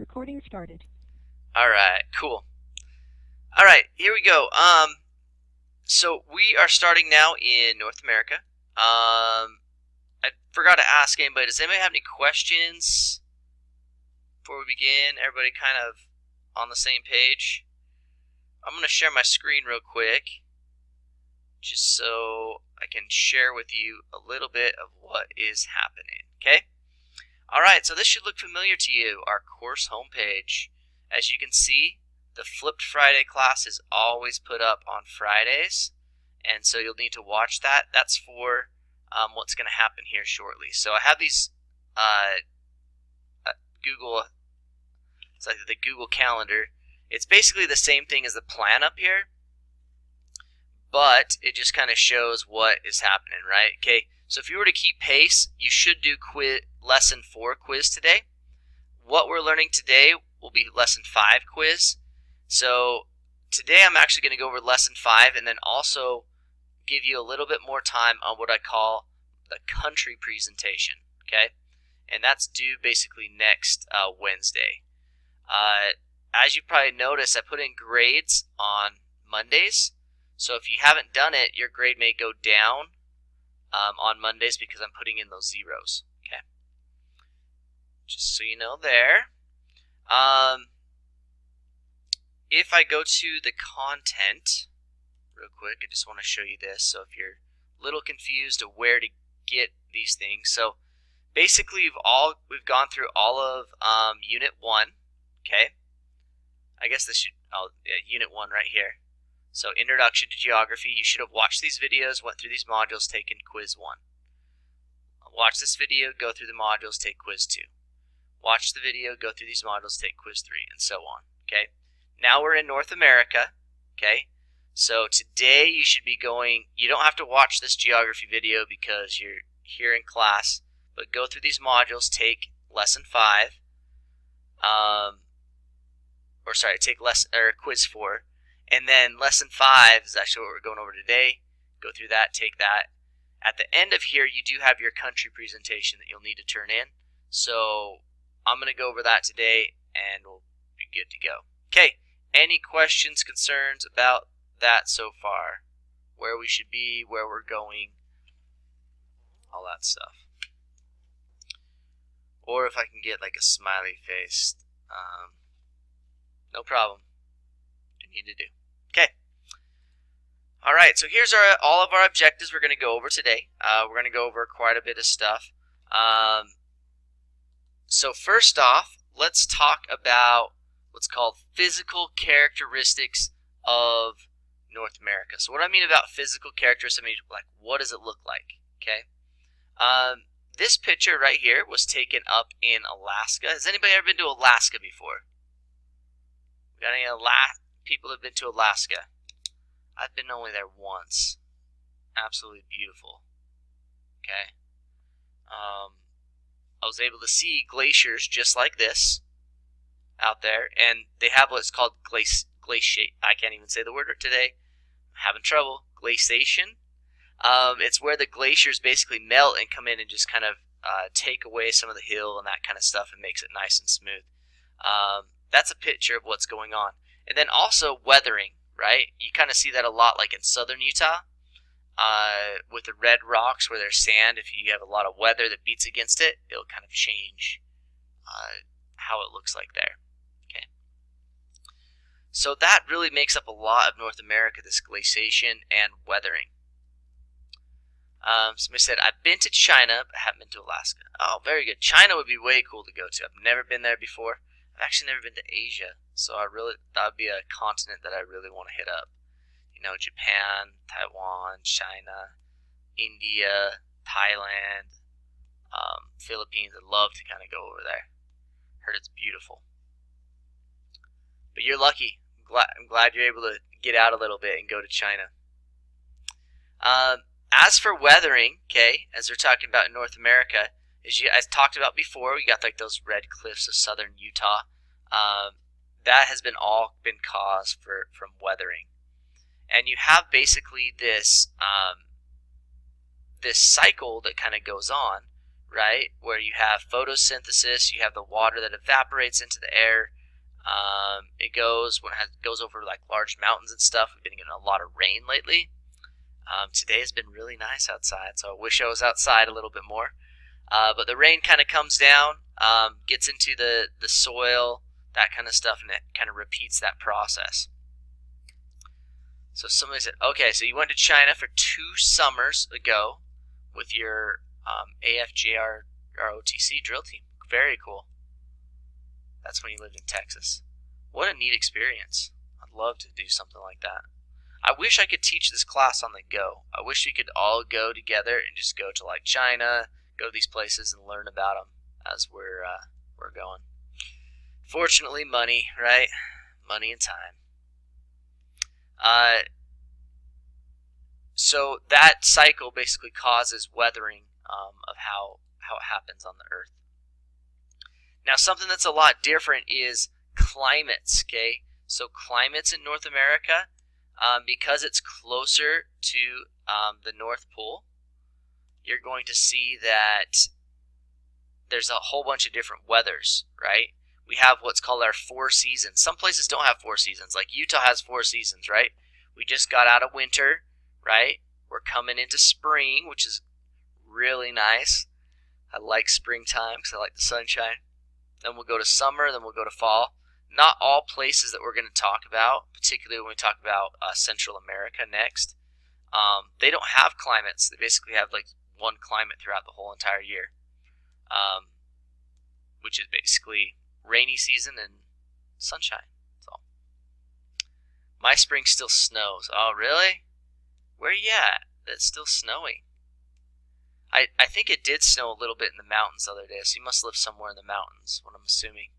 Recording started. Alright, cool. Alright, here we go. So we are starting now in North America. I forgot to ask anybody, does anybody have any questions before we begin? Everybody kind of on the same page? I'm going to share my screen real quick, just so I can share with you a little bit of what is happening, okay? Alright, so this should look familiar to you, our course homepage. As you can see, the Flipped Friday class is always put up on Fridays, and so you'll need to watch that. That's for what's going to happen here shortly. So I have these Google, it's like the Google Calendar. It's basically the same thing as the plan up here, but it just kind of shows what is happening, right? Okay, so if you were to keep pace, you should do lesson 4 quiz today. What we're learning today will be lesson 5 quiz. So today I'm actually going to go over lesson 5 and then also give you a little bit more time on what I call the country presentation, okay? And that's due basically next Wednesday. As you probably noticed, I put in grades on Mondays. So if you haven't done it, your grade may go down on Mondays because I'm putting in those zeros, okay? Just so you know there. If I go to the content real quick, I just want to show you this. So if you're a little confused of where to get these things, so basically we've gone through all of Unit 1, okay? I guess this should, Unit 1 right here. So Introduction to Geography, you should have watched these videos, went through these modules, taken Quiz 1. Watch this video, go through the modules, take Quiz 2. Watch the video, go through these modules, take Quiz 3, and so on, okay? Now we're in North America, okay? So today you should be going, you don't have to watch this geography video because you're here in class, but go through these modules, take lesson 5, take quiz 4, and then lesson 5 is actually what we're going over today. Go through that, take that. At the end of here, you do have your country presentation that you'll need to turn in. So I'm going to go over that today, and we'll be good to go. Okay, any questions, concerns about that so far? Where we should be, where we're going, all that stuff. Or if I can get like a smiley face, no problem. What you need to do. Okay. All right, so here's all of our objectives we're going to go over today. We're going to go over quite a bit of stuff. So first off, let's talk about what's called physical characteristics of North America. So what I mean about physical characteristics, I mean like what does it look like? Okay. This picture right here was taken up in Alaska. Has anybody ever been to Alaska before? We got any people that have been to Alaska? I've been only there once. Absolutely beautiful. Okay. I was able to see glaciers just like this out there, and they have what's called glaciate. I can't even say the word today. I'm having trouble. Glaciation. It's where the glaciers basically melt and come in and just kind of take away some of the hill and that kind of stuff and makes it nice and smooth. That's a picture of what's going on. And then also weathering, right? You kind of see that a lot like in southern Utah with the red rocks where there's sand. If you have a lot of weather that beats against it, it'll kind of change how it looks like there. Okay. So that really makes up a lot of North America, this glaciation and weathering. Somebody said, I've been to China, but haven't been to Alaska. Oh, very good. China would be way cool to go to. I've never been there before. I've actually never been to Asia, so that would be a continent that I really want to hit up. You know, Japan, Taiwan, China, India, Thailand, Philippines. I'd love to kind of go over there. Heard it's beautiful. But you're lucky. I'm glad you're able to get out a little bit and go to China. As for weathering, okay, as we're talking about in North America, as talked about before, we got like those red cliffs of southern Utah. That has all been caused from weathering, and you have basically this this cycle that kind of goes on, right? Where you have photosynthesis, you have the water that evaporates into the air. It goes goes over like large mountains and stuff. We've been getting a lot of rain lately. Today has been really nice outside, so I wish I was outside a little bit more. But the rain kind of comes down, gets into the soil, that kind of stuff, and it kind of repeats that process. So somebody said, okay, so you went to China for 2 summers ago with your AFJR ROTC drill team. Very cool. That's when you lived in Texas. What a neat experience. I'd love to do something like that. I wish I could teach this class on the go. I wish we could all go together and just go to like China, go to these places and learn about them as we're going. Fortunately, money, right? Money and time. So that cycle basically causes weathering of how it happens on the Earth. Now, something that's a lot different is climates, okay? So climates in North America, because it's closer to the North Pole, you're going to see that there's a whole bunch of different weathers, right? We have what's called our 4 seasons. Some places don't have 4 seasons, like Utah has 4 seasons, right? We just got out of winter, right? We're coming into spring, which is really nice. I like springtime because I like the sunshine. Then we'll go to summer, then we'll go to fall. Not all places that we're going to talk about, particularly when we talk about Central America next, they don't have climates. They basically have like one climate throughout the whole entire year, which is basically rainy season and sunshine. So my spring still snows. Oh, really? Where are you at? It's still snowing. I think it did snow a little bit in the mountains the other day, so you must live somewhere in the mountains, what I'm assuming.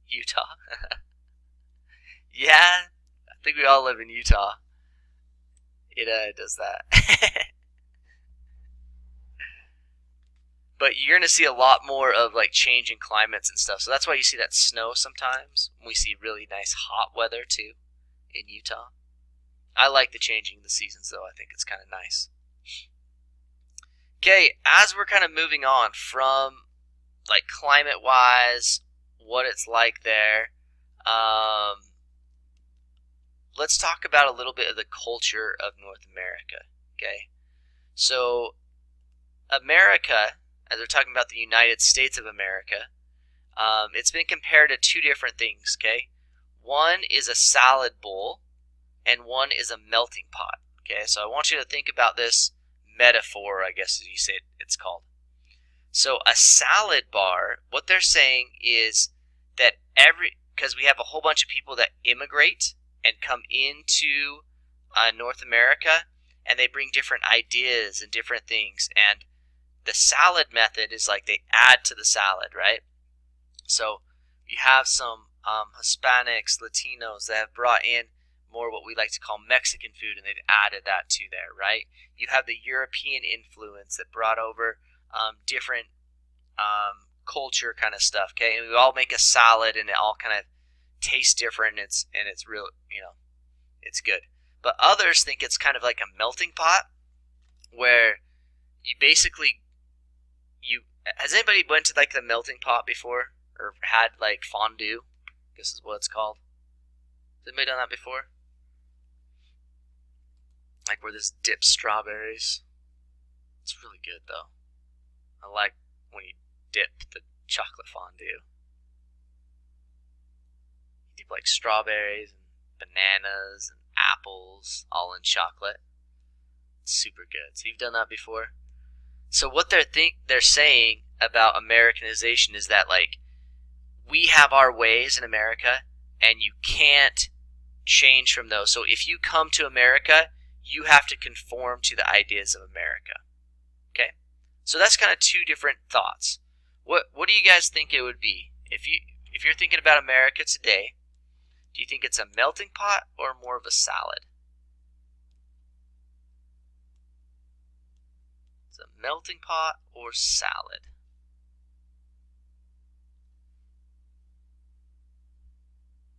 Utah. Yeah, I think we all live in Utah. It does that. But you're going to see a lot more of like changing climates and stuff. So that's why you see that snow sometimes. We see really nice hot weather too in Utah. I like the changing of the seasons though. I think it's kind of nice. Okay, as we're kind of moving on from like climate-wise, what it's like there, let's talk about a little bit of the culture of North America. Okay, so America, as we're talking about the United States of America, it's been compared to 2 different things. Okay, one is a salad bowl, and one is a melting pot. Okay, so I want you to think about this metaphor, I guess as you say it's called. So a salad bar, what they're saying is that because we have a whole bunch of people that immigrate and come into North America, and they bring different ideas and different things, and the salad method is like they add to the salad, right? So you have some Hispanics, Latinos that have brought in more what we like to call Mexican food, and they've added that to there, right? You have the European influence that brought over different culture kind of stuff, okay? And we all make a salad, and it all kind of tastes different, and it's real, it's good. But others think it's kind of like a melting pot, where you basically has anybody went to like the melting pot before, or had like fondue? I guess is what it's called. Has anybody done that before? Like where this dips strawberries. It's really good though. I like when you dip the chocolate fondue. You dip like strawberries and bananas and apples all in chocolate. It's super good. So you've done that before? So what they're saying about Americanization is that like we have our ways in America, and you can't change from those. So if you come to America, you have to conform to the ideas of America. Okay? So that's kind of 2 different thoughts. What do you guys think it would be? If you're thinking about America today, do you think it's a melting pot or more of a salad? It's a melting pot or salad?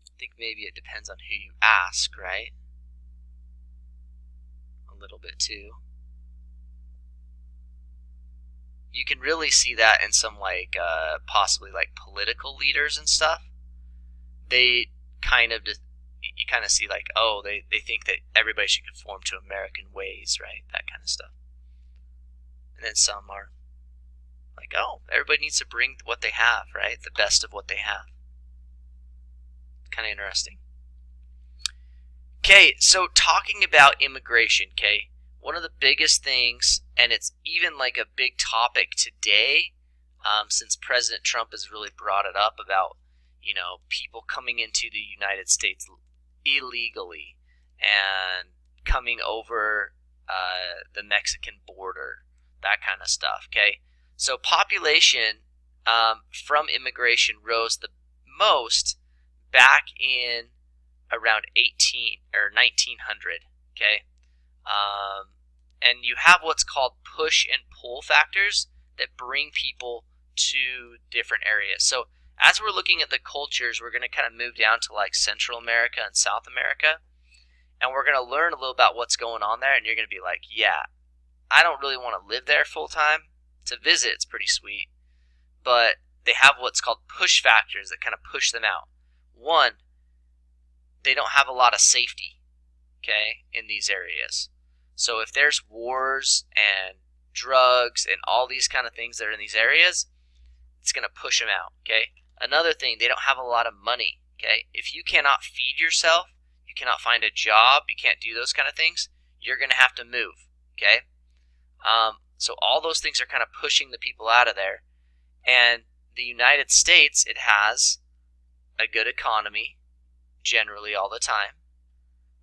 I think maybe it depends on who you ask, right? A little bit too. you can really see that in some like possibly like political leaders and stuff. They kind of just, you kind of see like, oh, they think that everybody should conform to American ways, right? That kind of stuff. And then some are like, oh, everybody needs to bring what they have, right? The best of what they have. Kind of interesting. Okay, so talking about immigration, okay, one of the biggest things, and it's even like a big topic today, since President Trump has really brought it up about, you know, people coming into the United States illegally and coming over the Mexican border, that kind of stuff, okay? So population from immigration rose the most back in around 1900, okay? And you have what's called push and pull factors that bring people to different areas. So as we're looking at the cultures, we're going to kind of move down to like Central America and South America, and we're going to learn a little about what's going on there, and you're going to be like, yeah, I don't really want to live there full time. To visit, it's pretty sweet, but they have what's called push factors that kind of push them out. One, they don't have a lot of safety, okay, in these areas. So if there's wars and drugs and all these kind of things that are in these areas, it's going to push them out, okay? Another thing, they don't have a lot of money, okay? If you cannot feed yourself, you cannot find a job, you can't do those kind of things, you're going to have to move, okay? So all those things are kind of pushing the people out of there. And the United States, it has a good economy, generally all the time.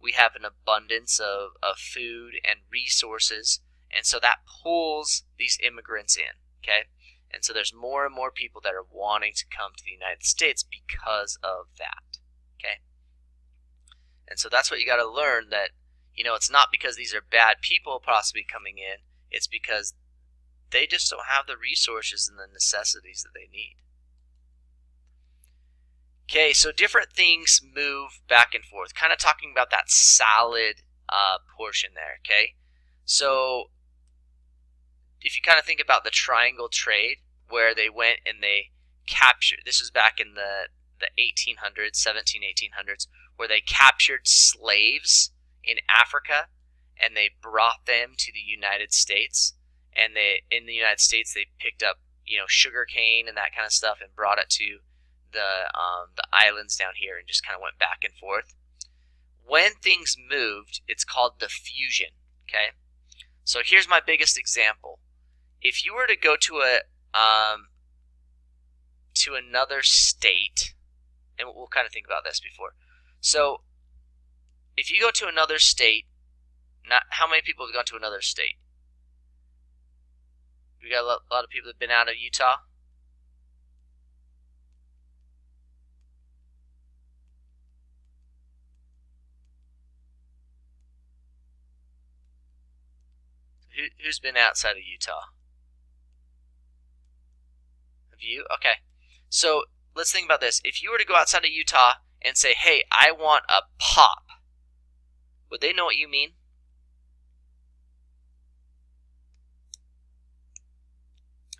We have an abundance of food and resources, and so that pulls these immigrants in, okay? And so there's more and more people that are wanting to come to the United States because of that, okay? And so that's what you got to learn, that, you know, it's not because these are bad people possibly coming in, it's because they just don't have the resources and the necessities that they need. Okay, so different things move back and forth, kind of talking about that salad portion there, okay? So if you kind of think about the triangle trade, where they went and they captured, this was back in the 1800s, 1800s, where they captured slaves in Africa and they brought them to the United States. And in the United States, they picked up, you know, sugar cane and that kind of stuff and brought it to the islands down here and just kind of went back and forth. When things moved, it's called diffusion, okay? So here's my biggest example. If you were to go to another state, and we'll kind of think about this before. So if you go to another state, how many people have gone to another state? We got a lot of people that have been out of Utah. Who's been outside of Utah? Have you? Okay. So let's think about this. If you were to go outside of Utah and say, hey, I want a pop, would they know what you mean?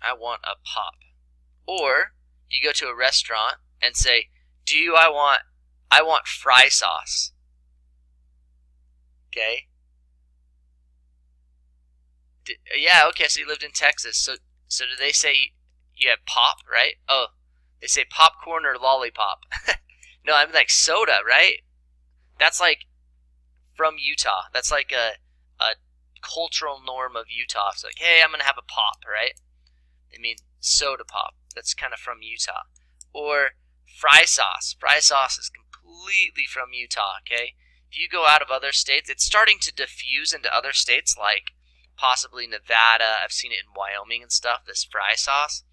I want a pop. Or you go to a restaurant and say, I want fry sauce. Okay? Yeah, okay, so you lived in Texas. So do they say you have pop, right? Oh, they say popcorn or lollipop. No, I mean like soda, right? That's like from Utah. That's like a cultural norm of Utah. It's like, hey, I'm going to have a pop, right? They mean soda pop. That's kind of from Utah. Or fry sauce. Fry sauce is completely from Utah, okay? If you go out of other states, it's starting to diffuse into other states like possibly Nevada. I've seen it in Wyoming and stuff, this fry sauce.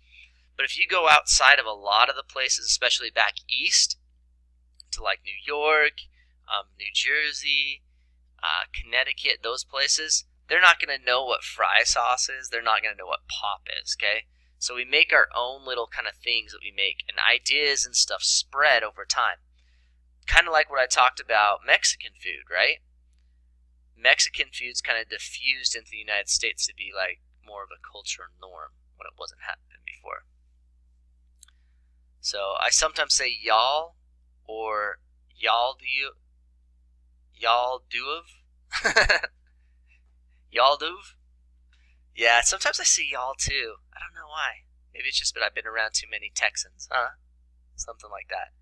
But if you go outside of a lot of the places, especially back east, to like New York, New Jersey, Connecticut, those places, they're not going to know what fry sauce is. They're not going to know what pop is, okay? So we make our own little kind of things that we make, and ideas and stuff spread over time. Kind of like what I talked about Mexican food, right? Mexican food's kind of diffused into the United States to be like more of a cultural norm, when it wasn't happening before. So I sometimes say y'all or y'all duv. Y'all duv? Yeah, sometimes I say y'all too. I don't know why. Maybe it's just that I've been around too many Texans, huh? Something like that.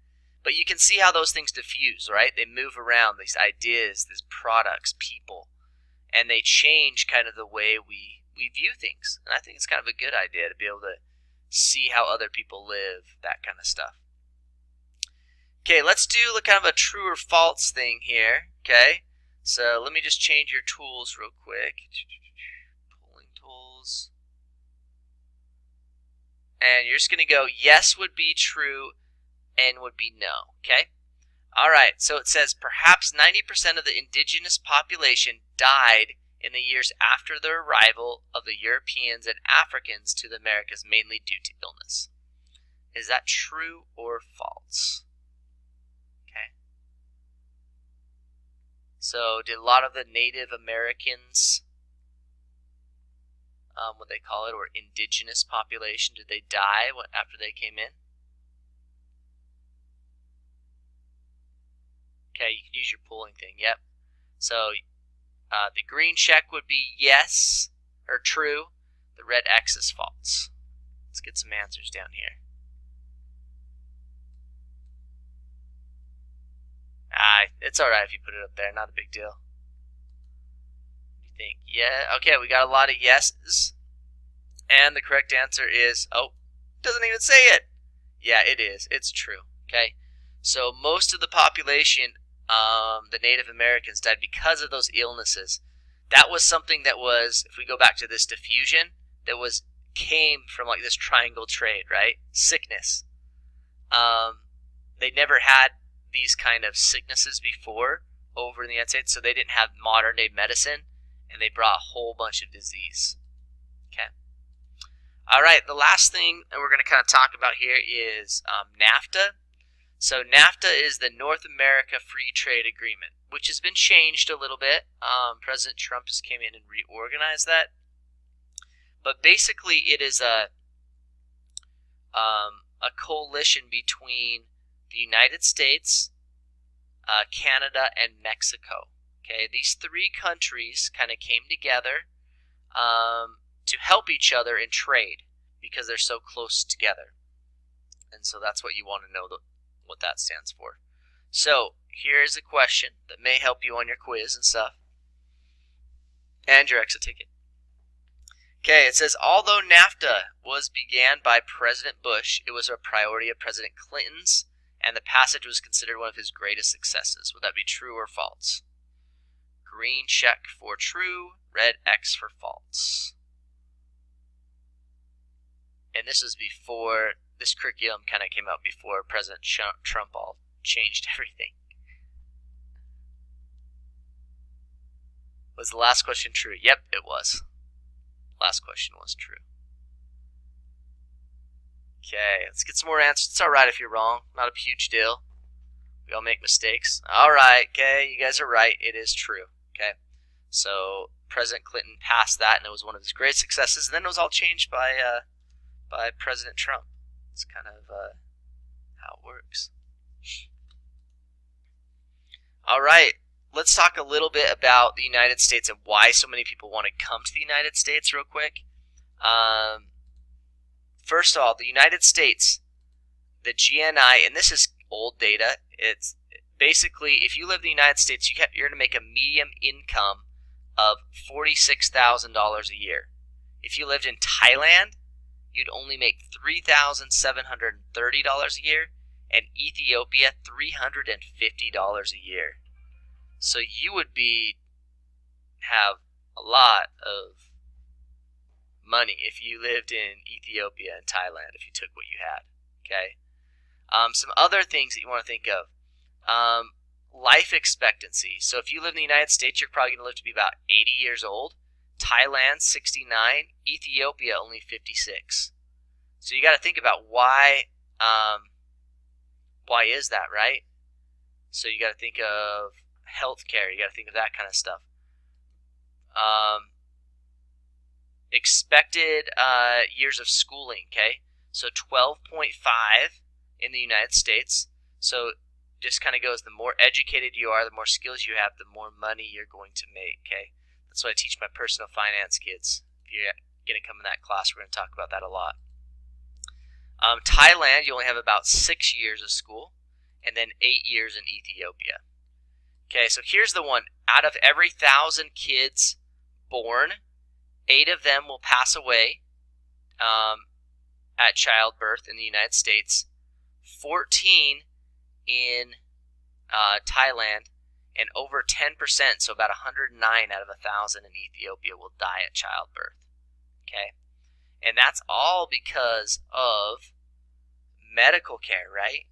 But you can see how those things diffuse, right? They move around, these ideas, these products, people, and they change kind of the way we view things. And I think it's kind of a good idea to be able to see how other people live, that kind of stuff. Okay, let's do kind of a true or false thing here, okay? So let me just change your tools real quick. Pulling tools. And you're just going to go yes would be true and would be no, okay? All right, so it says perhaps 90% of the indigenous population died in the years after the arrival of the Europeans and Africans to the Americas, mainly due to illness. Is that true or false? Okay. So did a lot of the Native Americans, what they call it, or indigenous population, did they die after they came in? Okay, you can use your pooling thing, yep. So the green check would be yes, or true. The red X is false. Let's get some answers down here. It's alright if you put it up there, not a big deal. What do you think? Yeah, okay, we got a lot of yeses. And the correct answer is, oh, doesn't even say it. Yeah, it is. It's true, okay? So most of the population, the Native Americans, died because of those illnesses. That was something that was, if we go back to this diffusion, that came from like this triangle trade, right? Sickness. They never had these kind of sicknesses before over in the United States, so they didn't have modern day medicine, and they brought a whole bunch of disease. Okay. All right, the last thing that we're going to kind of talk about here is NAFTA. So NAFTA is the North America Free Trade Agreement, which has been changed a little bit. President Trump has came in and reorganized that. But basically it is a coalition between the United States, Canada, and Mexico. Okay, these three countries kind of came together to help each other in trade because they're so close together. And so that's what you want to know what that stands for. So here's a question that may help you on your quiz and stuff. And your exit ticket. Okay, it says, although NAFTA was began by President Bush, it was a priority of President Clinton's, and the passage was considered one of his greatest successes. Would that be true or false? Green check for true, red X for false. And this is before, this curriculum kind of came out before President Trump all changed everything. Was the last question true? Yep, it was. Last question was true. Okay, let's get some more answers. It's alright if you're wrong. Not a huge deal. We all make mistakes. Alright, okay, you guys are right. It is true. Okay, so President Clinton passed that, and it was one of his great successes. And then it was all changed by President Trump. It's kind of how it works. Alright, let's talk a little bit about the United States and why so many people want to come to the United States real quick. First of all, the United States, the GNI, and this is old data, it's basically, if you live in the United States, you're going to make a median income of $46,000 a year. If you lived in Thailand, you'd only make $3,730 a year, and Ethiopia, $350 a year. So you would have a lot of money if you lived in Ethiopia and Thailand, if you took what you had. Okay. Some other things that you want to think of. Life expectancy. So if you live in the United States, you're probably going to live to be about 80 years old. Thailand, 69. Ethiopia, only 56. So you got to think about why is that, right? So you got to think of healthcare. You got to think of that kind of stuff. expected years of schooling, okay? So 12.5 in the United States. So just kind of goes, the more educated you are, the more skills you have, the more money you're going to make, okay? That's what I teach my personal finance kids. If you're going to come in that class, we're going to talk about that a lot. Thailand, you only have about 6 years of school, and then 8 years in Ethiopia. Okay, so here's the one. Out of every 1,000 kids born, 8 of them will pass away at childbirth in the United States, 14 in Thailand, and over 10%, so about 109 out of 1,000 in Ethiopia will die at childbirth. Okay, and that's all because of medical care, right?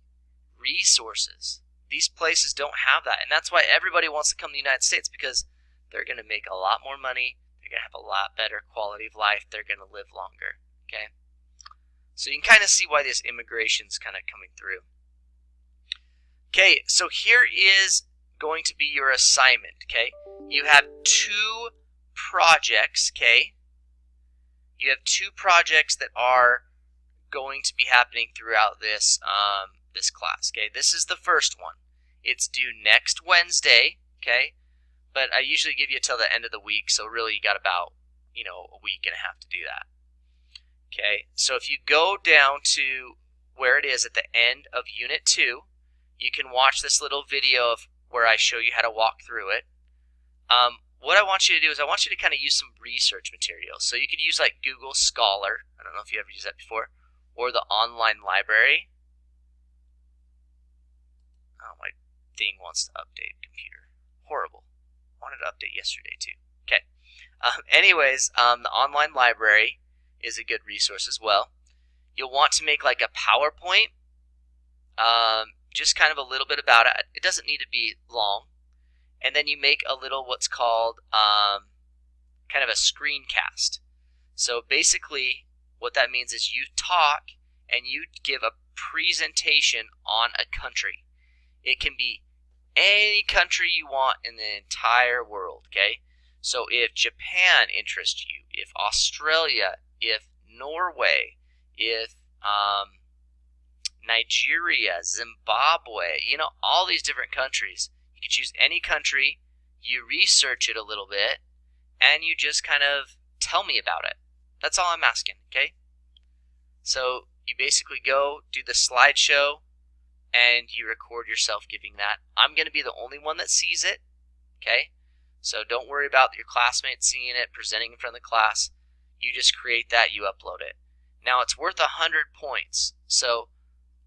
Resources. These places don't have that, and that's why everybody wants to come to the United States, because they're going to make a lot more money, they're going to have a lot better quality of life, they're going to live longer, okay? So you can kind of see why this immigration's kind of coming through. Okay, so here is going to be your assignment, okay? You have 2 projects, okay? You have 2 projects that are going to be happening throughout this this class, okay? This is the first one. It's due next Wednesday, okay? But I usually give you till the end of the week, so really you got about, a week and a half to do that. Okay, so if you go down to where it is at the end of Unit 2, you can watch this little video of where I show you how to walk through it. What I want you to do is I want you to kind of use some research materials. So you could use like Google Scholar. I don't know if you ever used that before. Or the online library. Oh, my thing wants to update, computer. Horrible. I wanted to update yesterday too. Okay. Anyways, the online library is a good resource as well. You'll want to make like a PowerPoint. Just kind of a little bit about it. It doesn't need to be long. And then you make a little what's called kind of a screencast. So basically what that means is you talk and you give a presentation on a country. It can be any country you want in the entire world, okay? So if Japan interests you, if Australia, if Norway, if Nigeria, Zimbabwe, all these different countries. You can choose any country, you research it a little bit, and you just kind of tell me about it. That's all I'm asking, okay? So you basically go, do the slideshow, and you record yourself giving that. I'm going to be the only one that sees it, okay? So don't worry about your classmates seeing it, presenting in front of the class. You just create that, you upload it. Now it's worth 100 points. So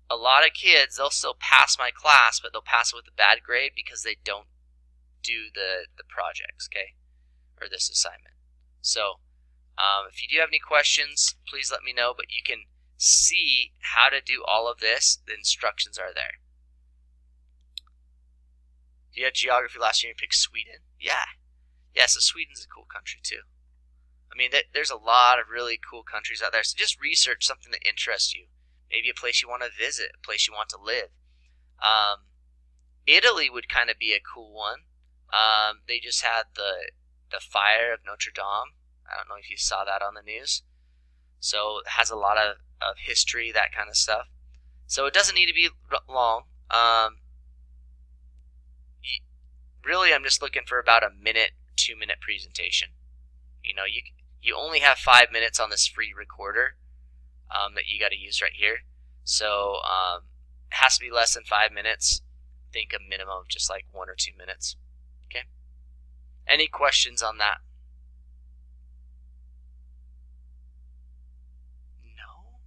a lot of kids, they'll still pass my class, but they'll pass it with a bad grade because they don't do the projects, okay? Or this assignment. So if you do have any questions, please let me know, but you can see how to do all of this. The instructions are there. You had geography last year and you picked Sweden? Yeah. Yeah, so Sweden's a cool country too. I mean, there's a lot of really cool countries out there, so just research something that interests you. Maybe a place you want to visit, a place you want to live. Italy would kind of be a cool one. They just had the fire of Notre Dame. I don't know if you saw that on the news. So it has a lot of history, that kind of stuff. So it doesn't need to be long. Really, I'm just looking for about a 2-minute presentation. You only have 5 minutes on this free recorder that you got to use right here. So it has to be less than 5 minutes. I think a minimum of just like 1 or 2 minutes. Okay. Any questions on that? No?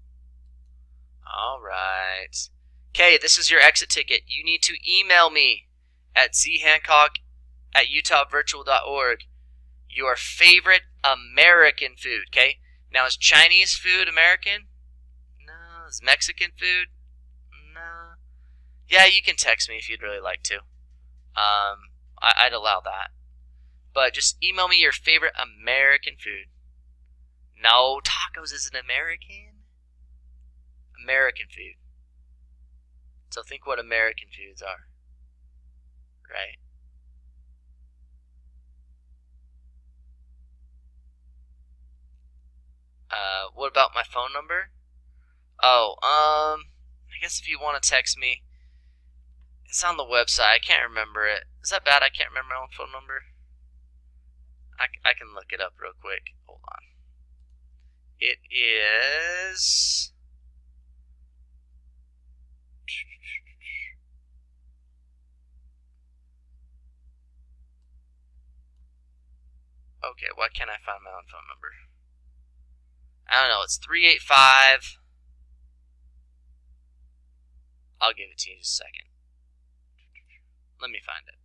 All right. Okay, this is your exit ticket. You need to email me at zhancock@utahvirtual.org your favorite American food, okay? Now, is Chinese food American? No. Is Mexican food? No. Yeah, you can text me if you'd really like to. I'd allow that. But just email me your favorite American food. No, tacos isn't American. American food. So think what American foods are. Right? What about my phone number? Oh, I guess if you want to text me, it's on the website. I can't remember it. Is that bad? I can't remember my own phone number. I can look it up real quick. Hold on. It is. Okay, why can't I find my own phone number? I don't know. It's 385. I'll give it to you in just a second. Let me find it.